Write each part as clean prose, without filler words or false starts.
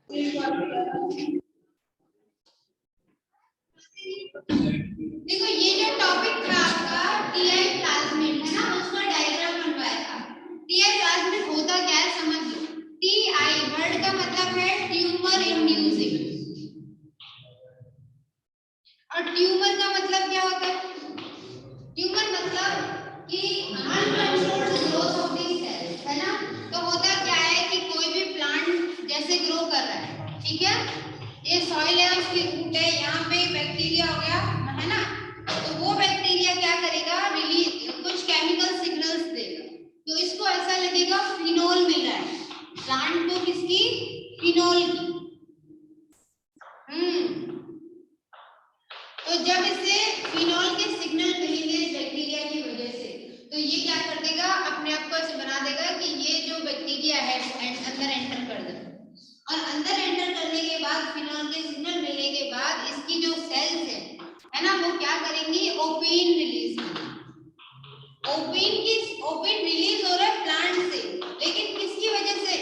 देखो ये जो टॉपिक था आपका टीआई प्लाज्मिड है ना, उसका डायग्राम बनवाया था। टीआई प्लाज्मिड होता क्या है समझ लो। टीआई वर्ड का मतलब है ट्यूमर इंड्यूसिंग, और ट्यूमर का मतलब क्या होता है? ट्यूमर मतलब कि uncontrolled growth of the cells, है ना। तो होता क्या है कि कोई भी प्लांट जैसे ग्रो कर रहा है, ठीक है, ये सॉइल है, उसकी रूट है, यहाँ पे बैक्टीरिया हो गया, है ना। तो वो बैक्टीरिया क्या करेगा, रिलीज कुछ केमिकल सिग्नल्स देगा। तो इसको ऐसा लगेगा फिनोल मिल रहा है प्लांट को, किसकी? फिनोल की। तो जब इसे फिनोल के सिग्नल मिलेंगे बैक्टीरिया की वजह से, तो ये क्या कर देगा, अपने आप को ऐसे बना देगा कि ये जो बैक्टीरिया है अंदर एंटर कर दे, और अंदर एंटर करने के बाद फिनोल के सिग्नल मिलने के बाद इसकी जो सेल्स है ना, वो क्या करेंगी, ओपिन रिलीज करेंगी। ओपिन रिलीज हो रहा है प्लांट से, लेकिन किसकी वजह से?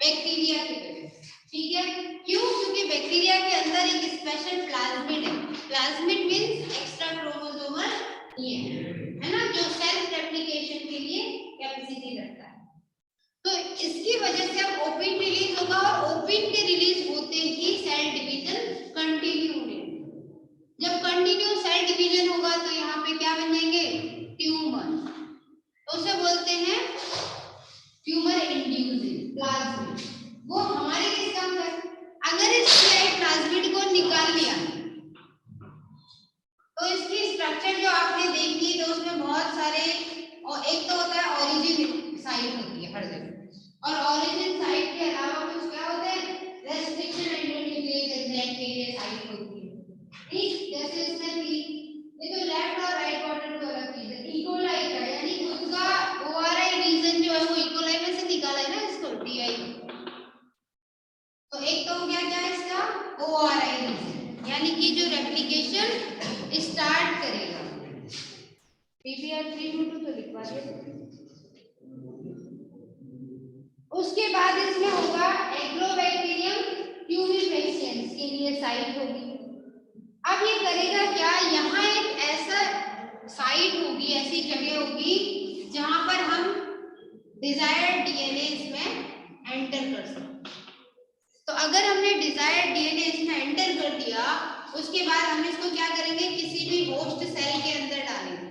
बैक्टीरिया की वजह से, ठीक है। क्यों? क्योंकि बैक्टीरिया के अंदर एक स्पेशल प्लाज्मिड है। Plasmid means extra chromosomal DNA, है ना, जो सेल्फ रेप्लिकेशन के लिए कैपेसिटी रखता है। तो इसकी वजह से अब ओपिन रिलीज होगा, और ओपिन के रिलीज होते ही सेल डिवीजन कंटिन्यू होगा। जब कंटिन्यू सेल डिवीजन होगा तो यहाँ पे क्या बन जाएंगे, ट्यूमर। तो उसे बोलते हैं ट्यूमर इंड्यूसिंग प्लाज्मिड। वो हमारे किस काम का है? अगर इस प्लाज्मिड को निकाल लिया तो इसकी स्ट्रक्चर जो आपने देखी, तो उसमें बहुत सारे, और एक तो होता है ओरिजिन साइट होती है हर जगह, और ओरिजिन साइट के अलावा कुछ क्या होते हैं, रेस्ट्रिक्शन एंडोन्यूक्लियस एंजाइम के लिए साइट होती है, ठीक। जैसे इसमें थी, ये तो लेफ्ट और राइट क्वाड्रेंट को अलग चीज है। इकोलाई का यानी उसका ओआरआई रीजन जो है वो इकोलाई में से निकाला है ना इसको, टीआई। तो एक तो हो गया क्या इसका, ओआरआई रीजन, यानी कि जो रेप्लिकेशन स्टार्ट करेगा। पीपीआर 322 तो लिखवा दिया। उसके बाद इसमें होगा एग्रोबैक्टीरियम ट्यूबिफेसिएंस के लिए साइट होगी। अब ये करेगा क्या, यहाँ एक ऐसा साइट होगी, ऐसी जगह होगी जहां पर हम डिजायर्ड डीएनए इसमें एंटर कर सकते। तो अगर हमने डिजायर्ड डीएनए इसमें एंटर कर दिया, उसके बाद हम इसको क्या करेंगे, किसी भी होस्ट सेल के अंदर डालेंगे।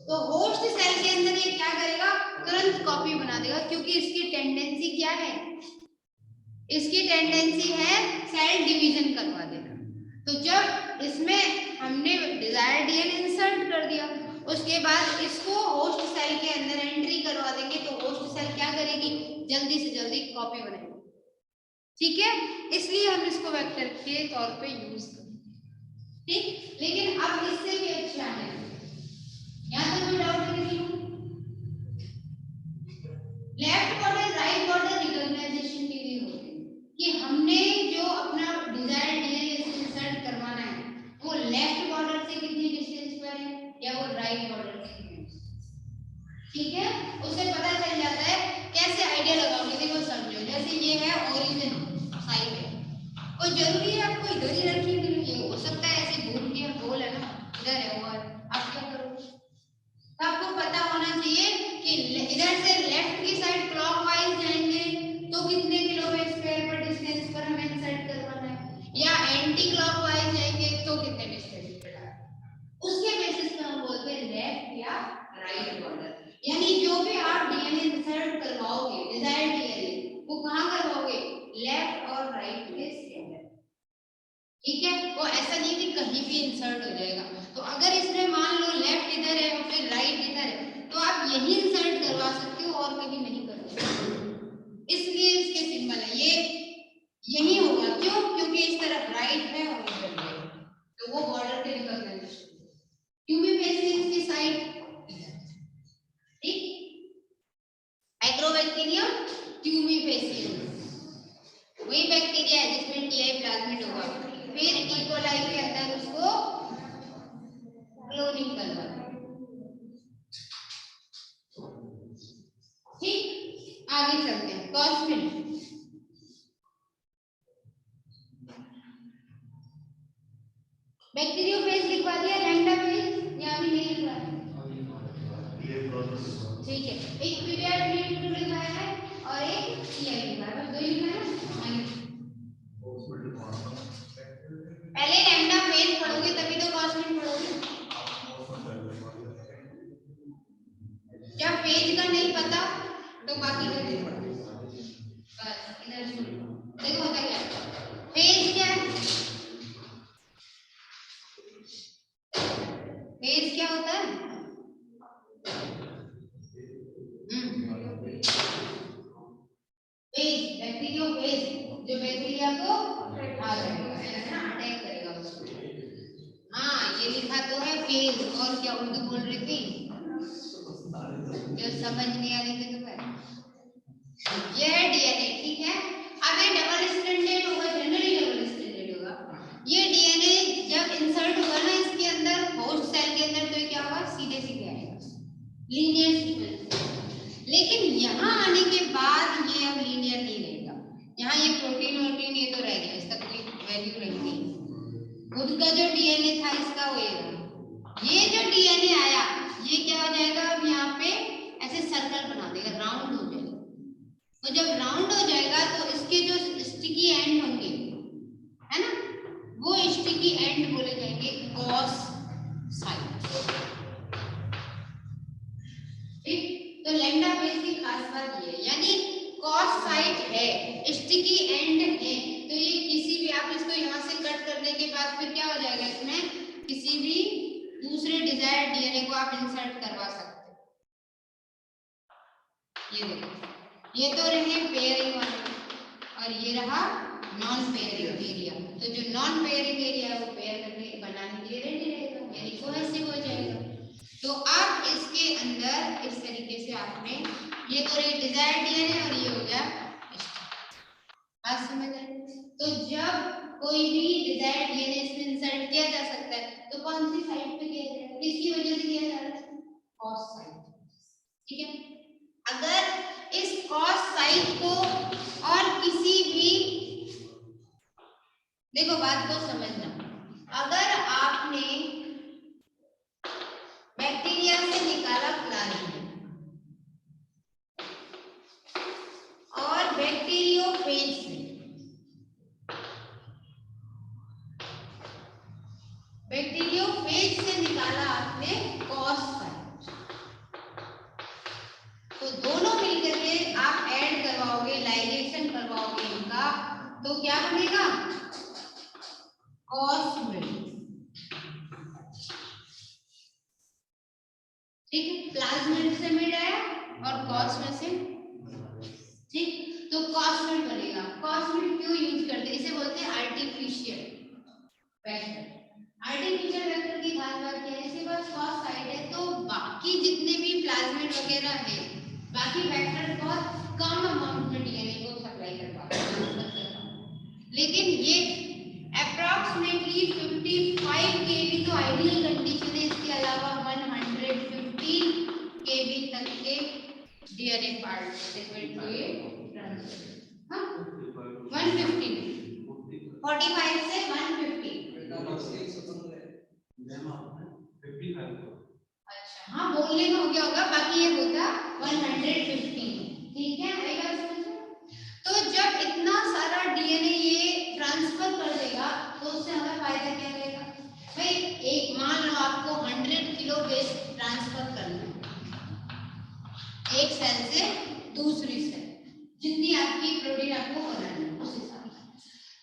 तो होस्ट सेल के अंदर ये क्या करेगा, तुरंत कॉपी बना देगा, क्योंकि इसकी टेंडेंसी क्या है, इसकी टेंडेंसी है सेल डिवीजन करवा देना। तो जब इसमें हमने डिजायर्ड डीएनए इंसर्ट कर दिया, उसके बाद इसको होस्ट सेल के अंदर एंट्री करवा देंगे, तो होस्ट सेल क्या करेगी, जल्दी से जल्दी कॉपी बनाएगी, ठीक है। इसलिए हम इसको वेक्टर के तौर पे यूज करें, ठीक। लेकिन अब इससे भी अच्छा है, यहाँ तो कोई डाउट नहीं है। Left border right border recognisation के लिए होते हैं कि हमने जो अपना डिजायर्ड डीएनए इंसर्ट करवाना है वो लेफ्ट बॉर्डर से कितनी डिस्टेंस पर है या वो राइट बॉर्डर से कितनी, ठीक है। उससे पता चल जाता है। कैसे आइडिया लगाओगे, देखो समझो, जैसे ये है ओरिजिन साइड है, कोई जरूरी है आपको इधर ही रखिए, ये हो सकता है ऐसे घूम के गोल है ना, इधर है, और आप क्या करोगे, तो आपको पता होना चाहिए कि इधर से लेफ्ट की साइड क्लॉकवाइज जाएंगे तो कितने किलोमीटर स्क्वायर पर डिस्टेंस पर हमें इंसर्ट करवाना है, या एंटी क्लॉकवाइज जाएंगे तो कितने डिस्टेंस पर डालना है। उसके बेसिस पे हम बोलते हैं लेफ्ट या राइट बॉर्डर। यानी जो भी आप डीएनए इंसर्ट करवाओगे डिजायर्ड डीएनए, वो कहां करवाओगे, लेफ्ट और राइट के सेंटर, ठीक है। वो ऐसा नहीं कि कहीं भी इंसर्ट हो जाएगा। तो अगर इसमें मान लो लेफ्ट इधर है और फिर राइट इधर है, तो आप यही इंसर्ट करवा सकते हो और कहीं नहीं कर सकते, इसलिए इसके सिंबल है ये यही होगा। क्यों? क्योंकि इस तरफ राइट है और इधर राइट, तो वो बॉर्डर के रिकॉग्नाइजेशन ट्यूबिफेसिएंस की साइड इधर, ठीक। एग्रोबैक्टीरियम ट्यूबिफेसिएंस वही बैक्टीरिया है जिसमें टीआई प्लाज्मिड होगा, फिर इकोलाई के अंदर उसको क्लोनिंग करवा, ठीक। आगे चलते हैं, कॉस्मिन। बैक्टीरियोफेज लिखवा दिया, लैम्डा फेज या अभी नहीं लिखवा है? ठीक है, एक पीरियड लिखवाया है और एक ईयर लिखवाया है, बस दो ही लिखा है ना। पहले लैम्डा फेज पढ़ोगे तभी तो कॉस्मेट पढ़ोगे। जब फेज का नहीं पता तो बाकी का नहीं पढ़ो। बस इधर सुनो, देखो होता क्या है। फेज क्या है? फेज क्या होता है? फेज, बैक्टीरियोफेज, जो बैक्टीरिया को अटैक करेगा उसको। हाँ ये लिखा तो है फेज, और क्या उर्दू बोल रही थी जो समझ नहीं आ रही थी तो ये है डीएनए, ठीक है। अब ये डबल स्ट्रैंडेड होगा, जनरली डबल स्ट्रैंडेड होगा। ये डीएनए जब इंसर्ट होगा ना इसके अंदर, होस्ट सेल के अंदर, तो क्या होगा, सीधे सीधे आएगा, लीनियर सीक्वेंस। लेकिन यहाँ आने के बाद ये अब लीनियर नहीं रहेगा। यहाँ ये प्रोटीन वोटीन ये तो रह गया, इसका कोई वैल्यू रही नहीं। खुद का जो डीएनए था इसका वो ये जो डीएनए आया ये क्या हो जाएगा, अब यहाँ पे ऐसे सर्कल बना देगा, राउंड हो जाएगा। तो जब राउंड हो जाएगा तो इसके जो स्टिकी एंड होंगे, है ना, वो स्टिकी एंड बोले जाएंगे कॉस साइट। ठीक, तो लैम्डा फेज की खास बात ये है, यानी कॉस साइट है, स्टिकी एंड है, तो ये किसी भी, आप इसको यहाँ से कट करने के बाद फिर क्या हो जाएगा, इसमें किसी भी दूसरे डिजायर्ड डीएनए को आप इंसर्ट करवा सकते हो। ये देखो, ये तो रहे पेयरिंग वाले और ये रहा नॉन पेयरिंग एरिया। तो जो नॉन पेयरिंग एरिया है वो पेयर करने बनाने के लिए रेडी रहेगा, यानी कोहेसिव हो जाएगा। तो अब इसके अंदर इस तरीके से आपने, ये तो रही डिजायर्ड डीएनए और ये हो गया बात समझ आए। तो जब कोई भी डिजायर्ड डीएनए इसमें इंसर्ट किया जा सकता है तो कौन सी साइट पे किया जाएगा, किसकी वजह से किया जा रहा है, कॉस साइट, ठीक है। अगर इस कॉस साइट को और किसी भी, देखो बात को समझना, अगर आपने बैक्टीरिया से निकाला प्लाज्मा और बैक्टीरियोफेज से, बैक्टीरियोफेज से निकाला आपने कॉस साइट, तो दोनों मिलकर के आप ऐड करवाओगे, लाइगेशन करवाओगे इनका, तो क्या बनेगा, कॉस्मेट, ठीक है। प्लाज्मेट से मिल आया और कॉस्मेट से, ठीक, तो कॉस्मेट बनेगा। कॉस्मेट क्यों यूज करते हैं, इसे बोलते हैं आर्टिफिशियल वेक्टर। आर्टिफिशियल वेक्टर की खास बात क्या है, इसके पास कॉस साइड है तो बाकी जितने भी प्लाज्मेट वगैरह है, बाकी वेक्टर बहुत कम अमाउंट में डीएनए को सप्लाई कर पाते हैं, लेकिन ये अप्रॉक्सीमेटली 55 केबी तो आइडियल कंडीशन है, इसके अलावा 115 केबी तक के DNA part is going to transfer. हां 150 45 से 150, अच्छा हाँ बोलने में हो गया होगा, बाकी ये होता 115, ठीक है, आएगा समझ में। तो जब इतना सारा डीएनए ये ट्रांसफर कर देगा तो उससे हमें फायदा क्या रहेगा भाई, एक मान लो आपको 100 किलो बेस ट्रांसफर करना है एक सेल से दूसरी सेल, जितनी आपकी प्रोटीन आपको बनानी है उस हिसाब से,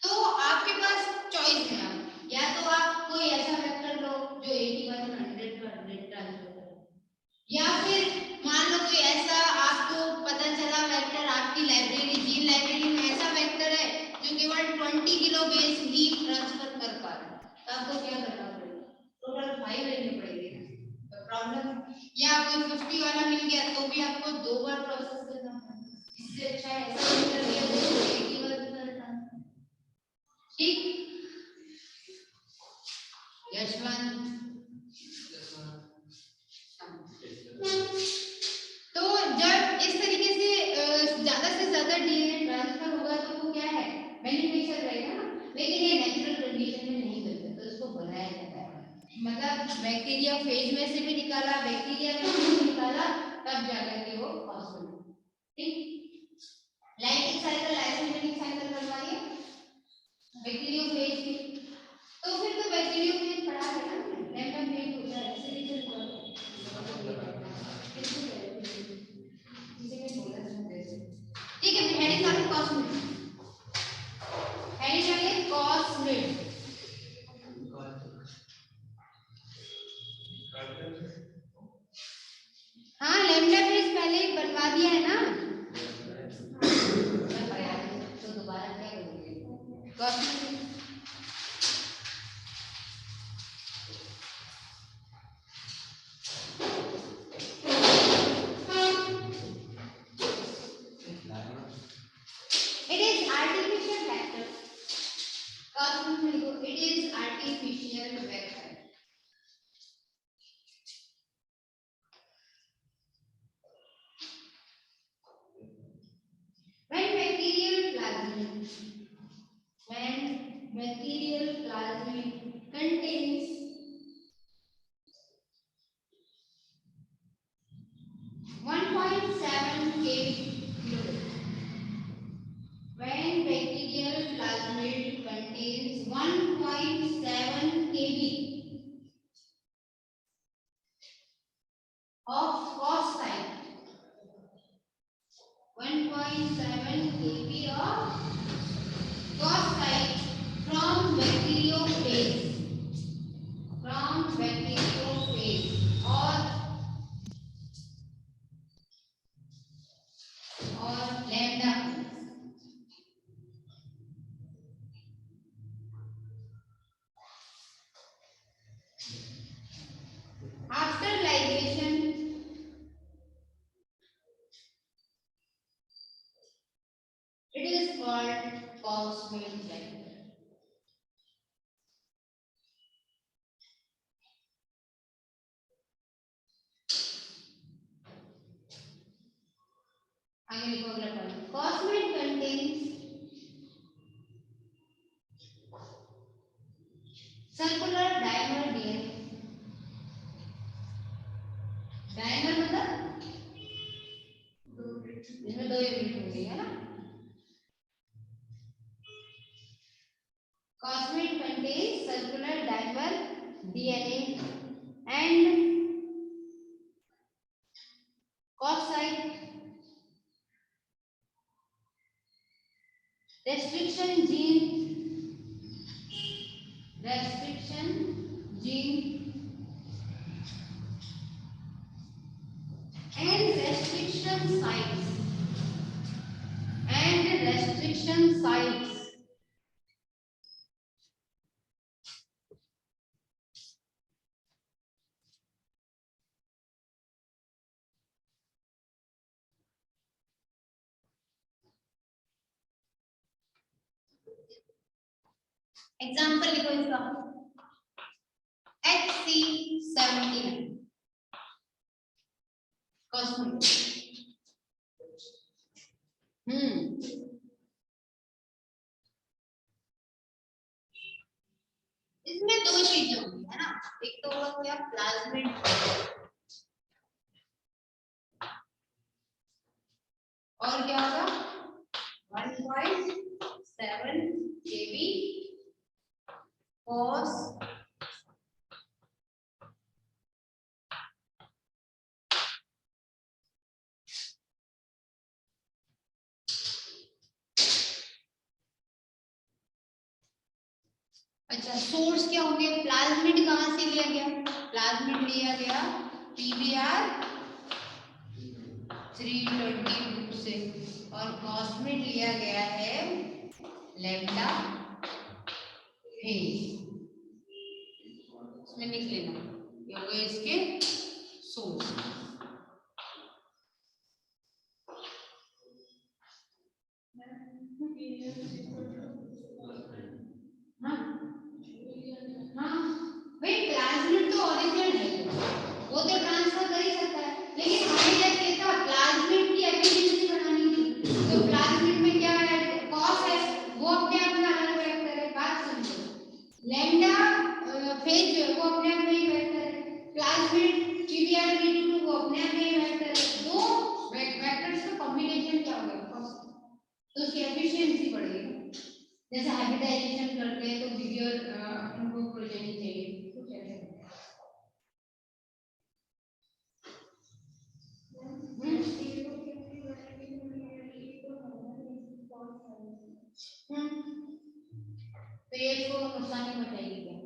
तो आपके पास चॉइस है, आप या तो आप कोई ऐसा वेक्टर लो जो एक ही बार 100 पर 100 ट्रांसफर करे, या फिर मान लो कोई ऐसा आपको पता चला वेक्टर आपकी लाइब्रेरी, जीन लाइब्रेरी में ऐसा वेक्टर है जो केवल 20 किलो बेस ही ट्रांसफर कर पा रहा है, तो आपको क्या करना पड़ेगा, टोटल 5 लेने पड़ेंगे, तो प्रॉब्लम। या कोई 50 वाला मिल गया तो भी आपको 2 बार प्रोसेस करना पड़ेगा, इससे अच्छा है ऐसा कर लिया तो एक ही बार करना, ठीक। यशवंत, तो जब इस तरीके से ज्यादा से ज्यादा डीएनए ट्रांसफर होगा तो वो क्या है, बेनिफिशियल रहेगा ना, लेकिन ये नेचुरल कंडीशन में नहीं करते, तो इसको बनाया जाता है। फेज में से भी निकाला, बैक्टीरिया में से भी निकाला, तब जाकर के वो कॉस्मेटिक। ठीक, लाइटिक साइकिल, लाइसोमेटिक साइकिल करवाइए बैक्टीरियोफेज की। तो फिर तो बैक्टीरियोफेज पढ़ा है ना, लैम्डा फेज होता है, ऐसे भी तो ठीक है। फिर हेडिंग डालिए कॉस्मेटिक, हेडिंग डालिए कॉस्मेटिक। हाँ, लैम्डा फेज पहले ही बनवा दिया है ना, तो दोबारा क्या करोगे cosmetic. It is artificial vector. Cosmetic, it is artificial vector. When bacterial plasmid contains 1.7 kb fluid. When bacterial plasmid contains 1.7 kb of oocyte, 1.7 kb of oocyte from bacteriophage, or lambda. After ligation, it is called cosmetic vector. आगे लिखो अगला point, cosmetic contains circular dimer DNA. Dimer मतलब इसमें 2 unit होंगे, है ना। Cosmetic contains circular dimer DNA and oocyte restriction gene and restriction sites. Example लिखो इसका, HC79 कॉस्मेटिक। इसमें 2 चीजें होंगी, है ना। एक तो हो गया प्लाज्मिड और क्या होगा 1.7 kb cos अच्छा, सोर्स क्या होंगे, प्लाज्मिड कहां से लिया गया, प्लाज्मिड लिया गया PBr 322 से, और कॉस्मिड लिया गया है लैम्डा फेज। इसमें लिख लेना, ये हो गए इसके सोर्स। भाई प्लाज्मिड तो ओरिजिनल है, वो तो ट्रांसफर कर ही सकता है, लेकिन हमें क्या चाहिए था, प्लाज्मिड की एफिशिएंसी बढ़ानी थी। तो प्लाज्मिड में क्या है, कॉस है, वो अपने आप में अलग वेक्टर है, बात समझो। लैम्डा फेज वो अपने आप में ही वेक्टर है, प्लाज्मिड तो उसकी एफिशिएंसी बढ़ेगी। जैसे हाइब्रिडाइजेशन करते हैं तो बिगर अपन को प्रोजेनी चाहिए, कुछ ऐसे तो ये इसको नुकसान नहीं पहुंचाएगी क्या?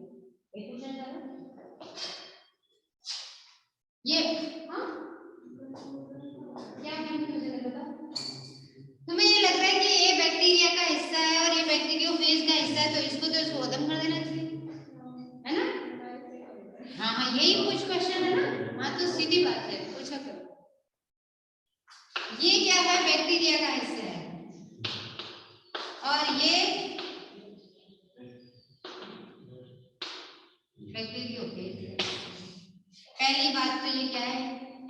एक क्वेश्चन था ये। हाँ क्या मुझे बता, तुम्हें ये लग रहा है कि ये बैक्टीरिया का हिस्सा है और ये बैक्टीरियोफेज का हिस्सा है, तो इसको खत्म कर देना चाहिए, है ना? हाँ हाँ यही कुछ क्वेश्चन है ना। हाँ तो सीधी बात है, पूछा करो। ये क्या है? बैक्टीरिया का हिस्सा है और ये बैक्टीरियोफेज है। पहली बात तो ये क्या है,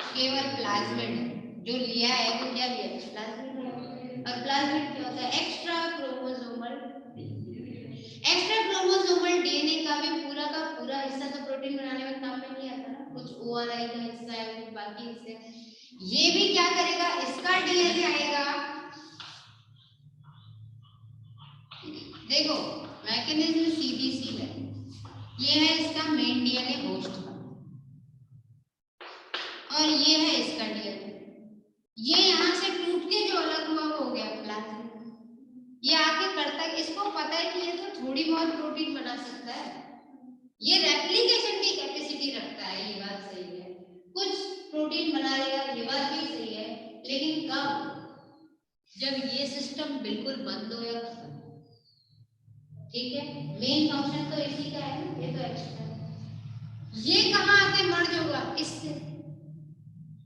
केवल प्लाज्मिड है जो लिया है, वो क्या लिया है? प्लाज्मिड। और प्लाज्मिड क्या होता है? Extra chromosomal. Extra chromosomal DNA का भी पूरा का पूरा हिस्सा तो प्रोटीन बनाने में काम में नहीं आता ना, कुछ ओआरआई का हिस्सा है, कुछ बाकी हिस्से है। ये भी क्या करेगा? इसका डीएनए आएगा, देखो मैकेनिज्म सीधी सी है, ये है इसका मेन डीएनए होस्ट का और ये है इसका डीएनए। ये यहाँ से टूट के जो अलग हुआ वो हो गया प्लाज्मिड। ये आके करता है, इसको पता है कि ये तो थोड़ी बहुत प्रोटीन बना सकता है, ये रेप्लिकेशन की कैपेसिटी रखता है, ये बात सही है, कुछ प्रोटीन बना लेगा, ये बात भी सही है, लेकिन कब? जब ये सिस्टम बिल्कुल बंद हो या खत्म। ठीक है, मेन फंक्शन तो इसी का है ना, ये तो एक्स्ट्रा है। ये कहाँ आके मर्ज होगा? इससे।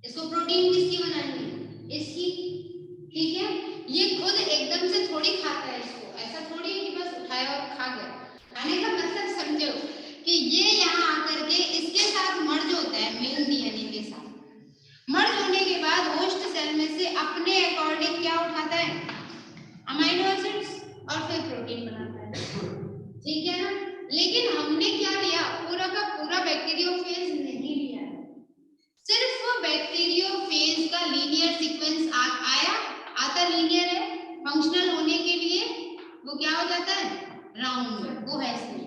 इसको प्रोटीन किसकी बनानी है? इसकी। ठीक है, ये खुद एकदम से थोड़ी खाता है इसको, ऐसा थोड़ी कि बस उठाया और खा गया। खाने का मतलब समझो कि ये यहाँ आकर के इसके साथ मर्ज होता है, मेन डीएनए के साथ मर्ज होने के बाद होस्ट सेल में से अपने अकॉर्डिंग क्या उठाता है? अमीनो एसिड्स, और फिर प्रोटीन बनाता है। ठीक है ना? लेकिन हमने क्या लिया? पूरा का पूरा बैक्टीरियोफेज नहीं लिया, सिर्फ बैक्टीरियोफेज का लीनियर सीक्वेंस आया, आता लीनियर है, फंक्शनल होने के लिए वो क्या हो जाता है? राउंड में, कोहेसिव।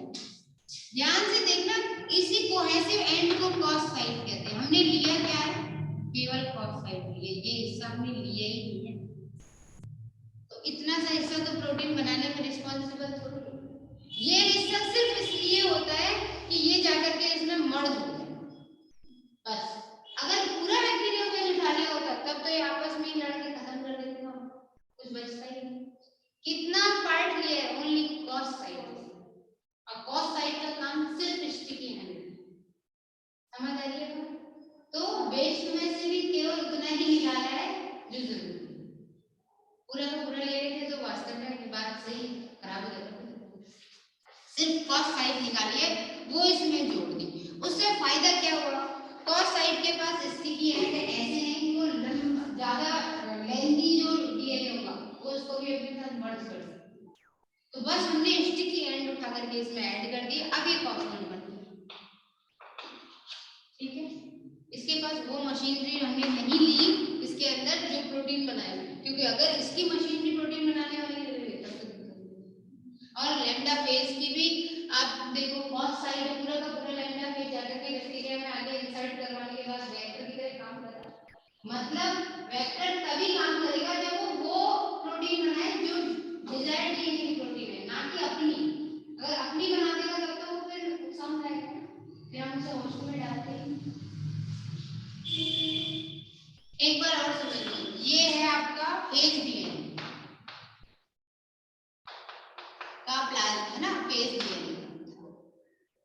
ध्यान से देखना, इसी कोहेसिव एंड को कॉस साइड कहते हैं। हमने लिया क्या है? केवल कॉस साइड लिया, ये हिस्सा हमने लिया ही नहीं है, तो इतना सा हिस्सा तो प्रोटीन बनाने में रिस्पॉन्सिबल थोड़ी। ये हिस्सा सिर्फ इसलिए होता है कि ये जाकर के इसमें मर्ज हो जाए, बस। अगर पूरा बैक्टीरिया को उठा लिया होता तब तो ये आपस में ही लड़ के खत्म कर देते, हम कुछ बचता ही नहीं। कितना पार्ट लिया है? ओनली कॉस साइड, और कॉस साइड का काम सिर्फ स्टिकी है, समझ आ रही है? तो वेस्ट में से भी केवल उतना ही निकाला है जो जरूरी है, पूरा का पूरा ले लेते तो वास्तव में बात सही खराब हो जाती। सिर्फ कॉस साइड निकालिए, वो इसमें जोड़ दी, उससे फायदा क्या हुआ? कॉस साइड के पास स्टिकी एंड ऐसे हैं कि वो ज्यादा लेंथी जो डीएनए होगा वो उसको भी अपने साथ मर्ज कर सकते, तो बस हमने स्टिकी एंड उठा करके इसमें ऐड कर दिया, अब ये कॉन्स्टेंट बन गया। ठीक है, इसके पास वो मशीनरी हमने नहीं ली इसके अंदर जो प्रोटीन बनाए, क्योंकि अगर इसकी मशीनरी प्रोटीन बनाने वाली है तब तो दिक्कत। और लैम्डा फेज की भी आप देखो, बहुत साइड पूरा का पूरा लैम्डा फेज जाकर के बैक्टीरिया में आगे इंसर्ट करवाने के बाद वेक्टर की तरह काम कर रहा है। मतलब वेक्टर तभी काम करेगा जब वो प्रोटीन बनाए जो डिजायर्ड डीएनए की प्रोटीन है, ना कि अपनी। अगर अपनी बना देगा तब तो वो फिर नुकसान रहेगा, फिर हम उसे होस्ट में डालते हैं। एक बार और समझ लो, ये है आपका फेज डीएनए का प्लान है ना, फेज डीएनए।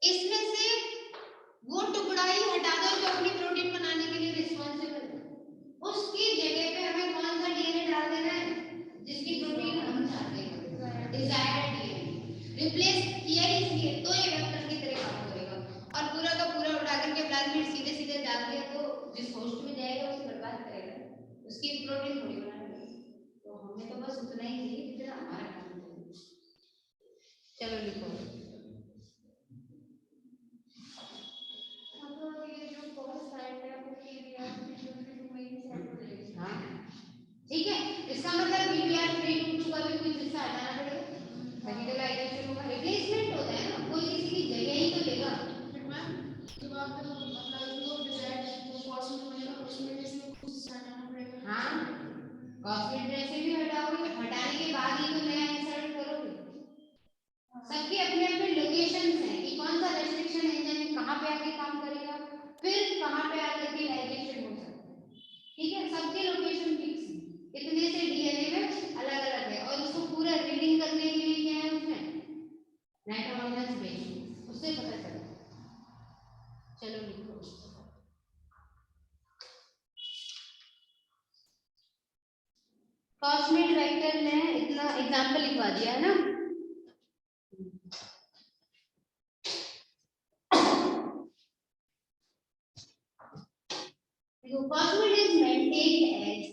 इसमें से वो टुकड़ा ही हटा दो जो अपनी प्रोटीन बनाने के लिए रिस्पॉन्सिबल है, उसकी जगह पे हमें कौन सा डीएनए डाल देना है जिसकी प्रोटीन हम चाहते हैं, डिजायर्ड डीएनए। रिप्लेस किया ही इसलिए तो ये वेक्टर की तरह काम करेगा, और पूरा का पूरा उठा करके प्लाज्मिड सीधे सीधे डाल दिया तो जिस होस्ट में जाएगा उसे बर्बाद करेगा, उसकी प्रोटीन थोड़ी बनाएगा। तो हमें तो बस उतना ही चाहिए जितना हमारा काम है। चलो लिखो, हाँ ठीक है, इसका मतलब BBR 322 सबके लोकेशन फिक्स है, इतने से डीएनए में अलग अलग है, और उसको पूरा रीडिंग करने के लिए क्या है उसमें नाइट्रोजनस बेस, उससे पता चलता है। चलो लिखो, कॉस्मिक वेक्टर ने इतना एग्जांपल लिखवा दिया है ना। देखो cosmid is maintained as,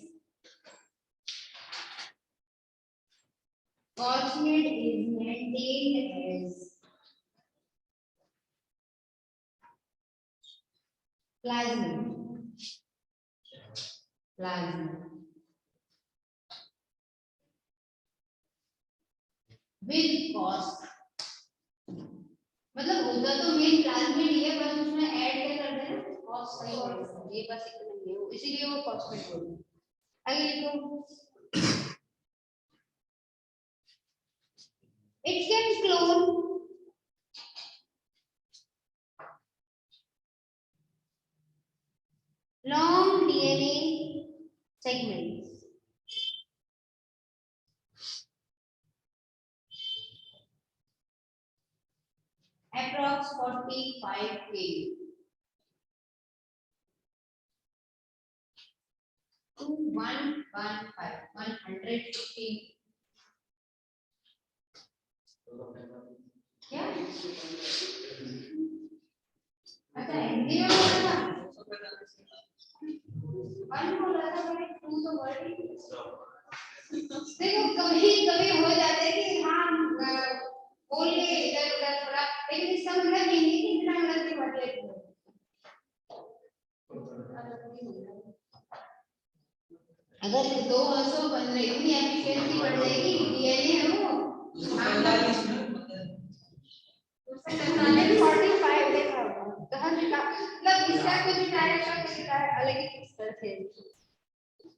cosmid is maintained as plasmid, with cost, मतलब होता तो मेन प्लाज्मिड ही है, बस उसमें ऐड क्या कर देना कॉस्ट सही होगा, ये बस इतना ही है, इसीलिए वो कॉस्मिड बोलते हैं। आगे लिखो, it can clone long DNA segments approx 45 kb to 150 क्या अच्छा हिंदी में बोला था, वन बोला था मैंने, टू तो वर्ड ही। देखो कभी कभी हो जाता है कि हाँ बोल ले इधर उधर थोड़ा, लेकिन इसका मतलब ये नहीं कि इतना गलती मत ले। अगर दो वर्षों बन रही इतनी एफिशिएंसी बढ़ जाएगी, डीएनए है वो 45 देखा कहां लिखा, मतलब इसका कुछ डायरेक्शन कुछ अलग ही किस तरह से।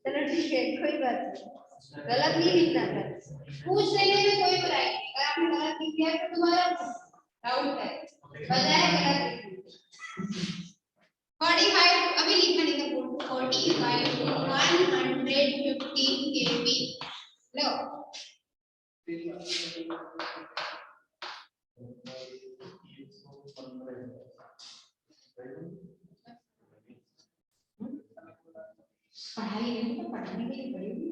चलो ठीक है, कोई बात नहीं, गलत नहीं लिखना था, पूछ लेने में कोई बुराई नहीं, अगर आपने गलत लिख दिया तो तुम्हारा डाउट है, बजाय गलत लिखने। 45 अभी लिखना नहीं था, 45 to 115 kb लो। पढ़ाई नहीं तो पढ़ने के लिए पढ़ेगी।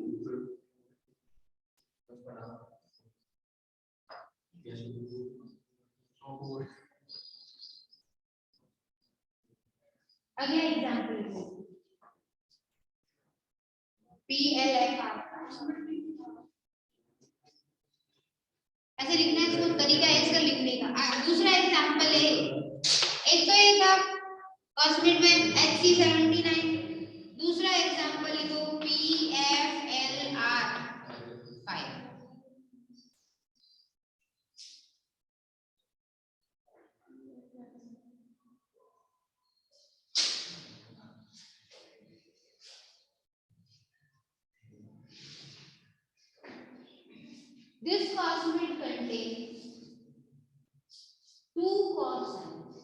अगला एग्जांपल है PLFR, ऐसे लिखना है, इसको तरीका है इसका लिखने का। दूसरा एग्जांपल है, एक तो ये था कॉस्मिड में HC79, दूसरा एग्जांपल लिखो PFLR5। This cosmid contains two consonants.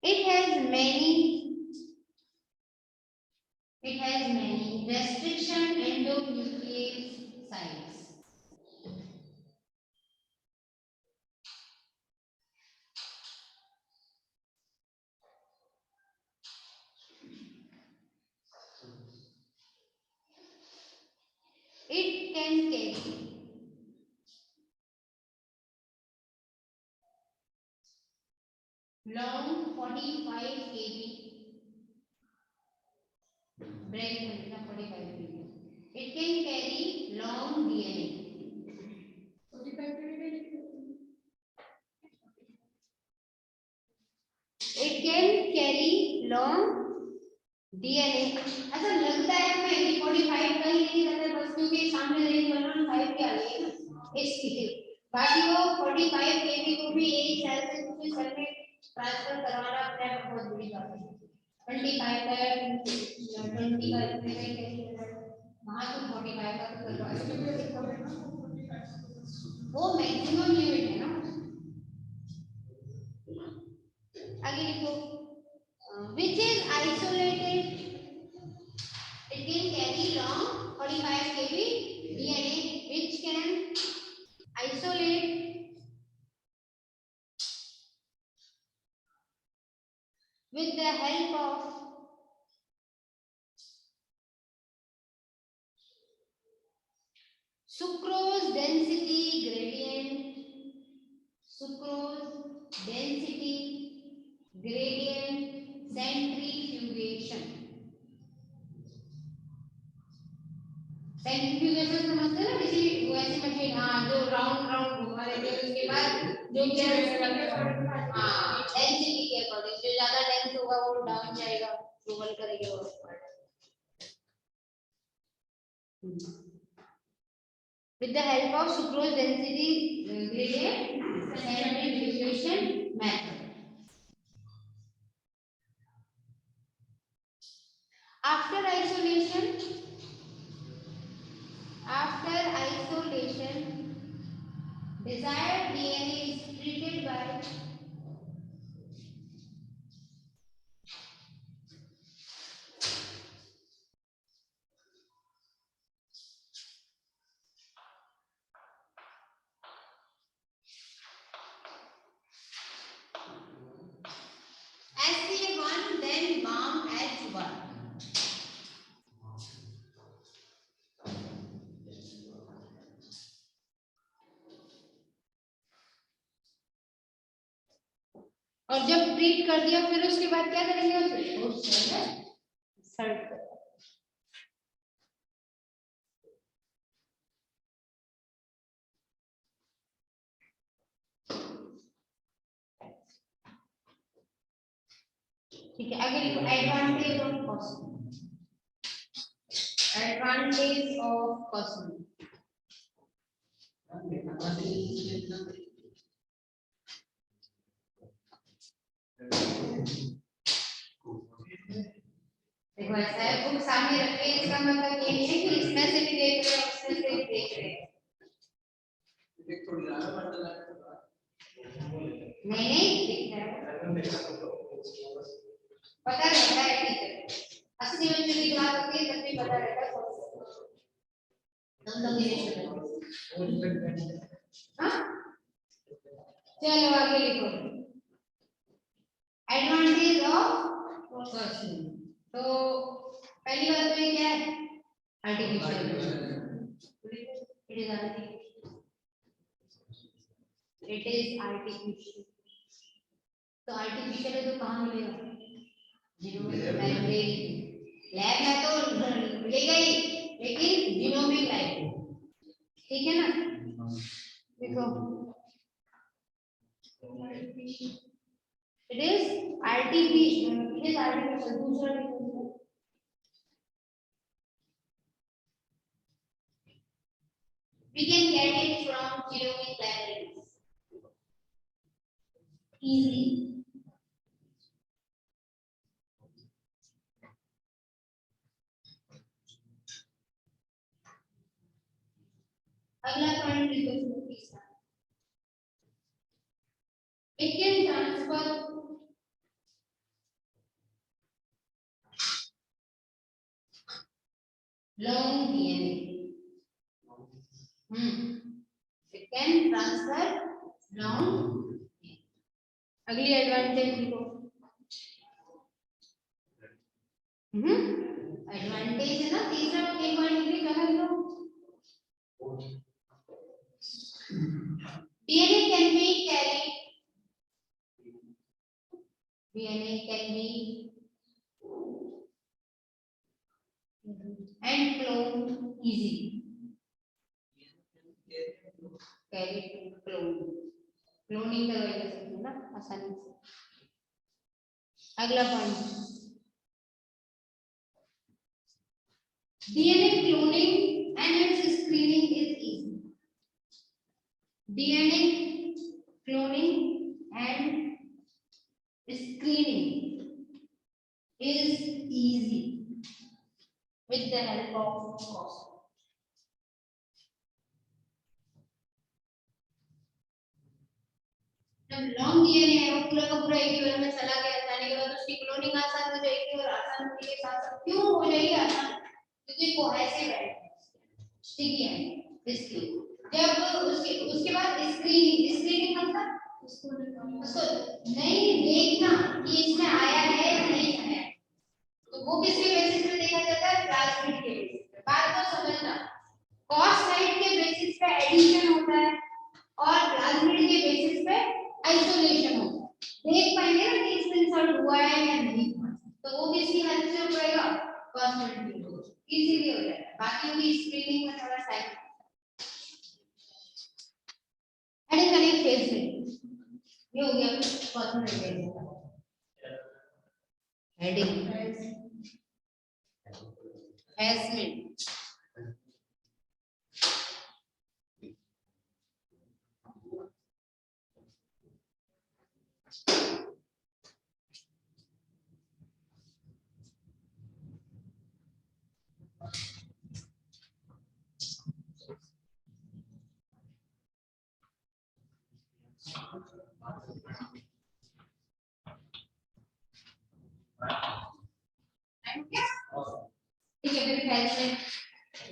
It has many restriction endonuclease sites. It can carry long 45 kb break 45 kb. It can carry long DNA. 45 kb. It can carry long DNA। अच्छा लगता है मैं 45 का ही नहीं रहता, बस क्योंकि सामने रेंज 115 के आ रही है ना इसलिए, बाकी वो 45 केबी को भी एक सेल से दूसरे सेल में ट्रांसफर करवाना अपने आप बहुत बड़ी बात है। 25 का 20 का इतने का कैसे वहां तो 45 का तो करवा वो मैक्सिमम लिमिट है ना। आगे लिखो which is isolated it can carry long 45 kb DNA which can isolate with the help of sucrose density gradient centrifugation centrifugation समझते हैं ना किसी वैसी मशीन हाँ जो राउंड राउंड घुमा देती है उसके बाद जो हाँ डेंसिटी के अकॉर्डिंग जो ज्यादा डेंस होगा वो डाउन जाएगा जो बल करेगा वो with the help of sucrose density gradient centrifugation method after isolation desired DNA is treated by SA1 then MAM H1 और जब ट्रीट कर दिया फिर उसके बाद क्या करेंगे उसे सर्व ठीक है आगे लिखो एडवांटेज ऑफ कॉस्मिक देखो ऐसा है बुक सामने रखिए इसका मतलब ये नहीं है कि इसमें से भी देख रहे हैं उसमें से भी देख रहे हैं नहीं दिख रहा है पता रहता है ठीक है 80 बच्चों की क्लास होती है तब भी पता रहता है हम लोग ये हाँ चलो आगे लिखो एडवांटेज ऑफ क्वेश्चन तो पहली बात तो ये क्या है आर्टिफिशियल इट इज आर्टिफिशियल तो आर्टिफिशियल है तो कहाँ मिलेगा जीनोमिक लाइब्रेरी लैब में तो मिलेगा ही लेकिन जीनोमिक लाइब्रेरी ठीक है ना देखो it is artificial दूसरा we can get it from genomic libraries easily अगला पॉइंट लिखो तीसरा it can transfer long DNA it can transfer long अगली एडवांटेज लिखो एडवांटेज है ना तीसरा एक पॉइंट लिख कहां लिखो DNA can be carried DNA can be and cloned easily carried clone cloning करवाई जा सकती है ना आसानी से अगला point DNA cloning and its screening is easy DNA cloning and screening is easy with the help of cos. जब long DNA है वो पूरा का पूरा एक ही बार में चला गया, जाने के बाद उसकी क्लोनिंग आसान हो जाएगी और आसान होने के साथ साथ क्यों हो जाएगी आसान, क्योंकि कोहेसिव है, स्टिकी है इसलिए। जब उसके उसके बाद स्क्रीनिंग मतलब उसको नहीं देखना कि इसमें आया है या नहीं आया, तो वो किसके बेसिस पे देखा जाता है, प्लाज्मिड के बेसिस पे। बात को समझना, कॉस साइड के बेसिस पे एडिशन होता है और प्लाज्मिड के बेसिस पे आइसोलेशन होता है। देख पाएंगे ना कि इसमें इंसर्ट हुआ है या नहीं हुआ, तो वो किसकी हेल्प से होएगा, कॉन्स्टेंट की, इजीली हो जाएगा। बाकी की स्क्रीनिंग में थोड़ा टाइम एडिंग करने फेज में ये हो गया कॉन्स्टेंट हेडिंग हैजमेंट। ठीक है, फिर हैजमेंट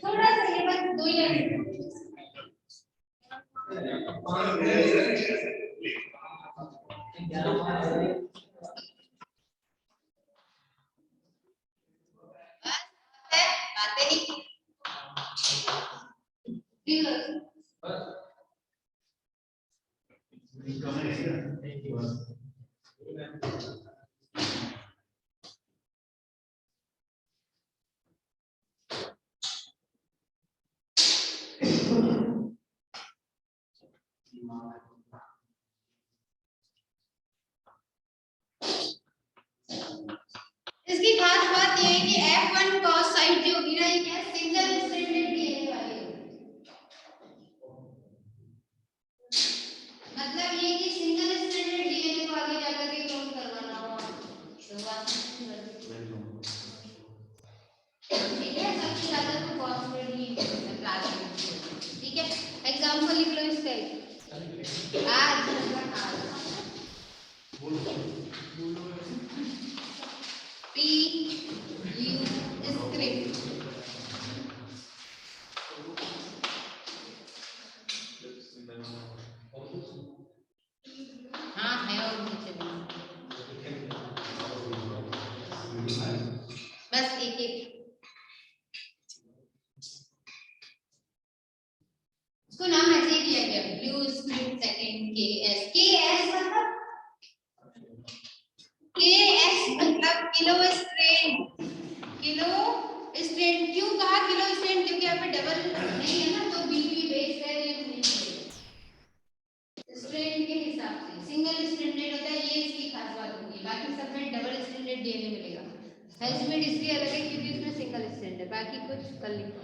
थोड़ा सा ये बस 2 ही लाइन बातें नहीं। इसकी खास बात ये है कि F1 cos साइड जो होगी ना, ये क्या सिंगल स्ट्रैंडेड डीएनए वाली होगी। मतलब ये कि सिंगल स्ट्रैंडेड डीएनए को आगे जाकर के क्लोन करवाना हो, तो बात ठीक है। सबसे ज्यादा तो फॉस्फेट ही प्लाज्मिड, ठीक है। एग्जांपल लिख लो इसका, आज पी यू स्क्रिप्ट हाँ है और नीचे बस एक एक इसको नाम ऐसे ही दिया गया, ब्लू स्क्रिप्ट सेकंड के एस मतलब किलो स्ट्रेन। क्यों कहा किलो स्ट्रेन, क्योंकि यहाँ पे डबल नहीं है ना, तो बीपी बेस है, ये नहीं स्ट्रेन के हिसाब से सिंगल स्ट्रेंडेड होता है, ये इसकी खास बात होगी। बाकी सब में डबल स्ट्रेंडेड डीएनए मिलेगा। हैजमेंट इसलिए अलग है क्योंकि इसमें सिंगल स्ट्रेंड है, बाकी कुछ कल लिखो।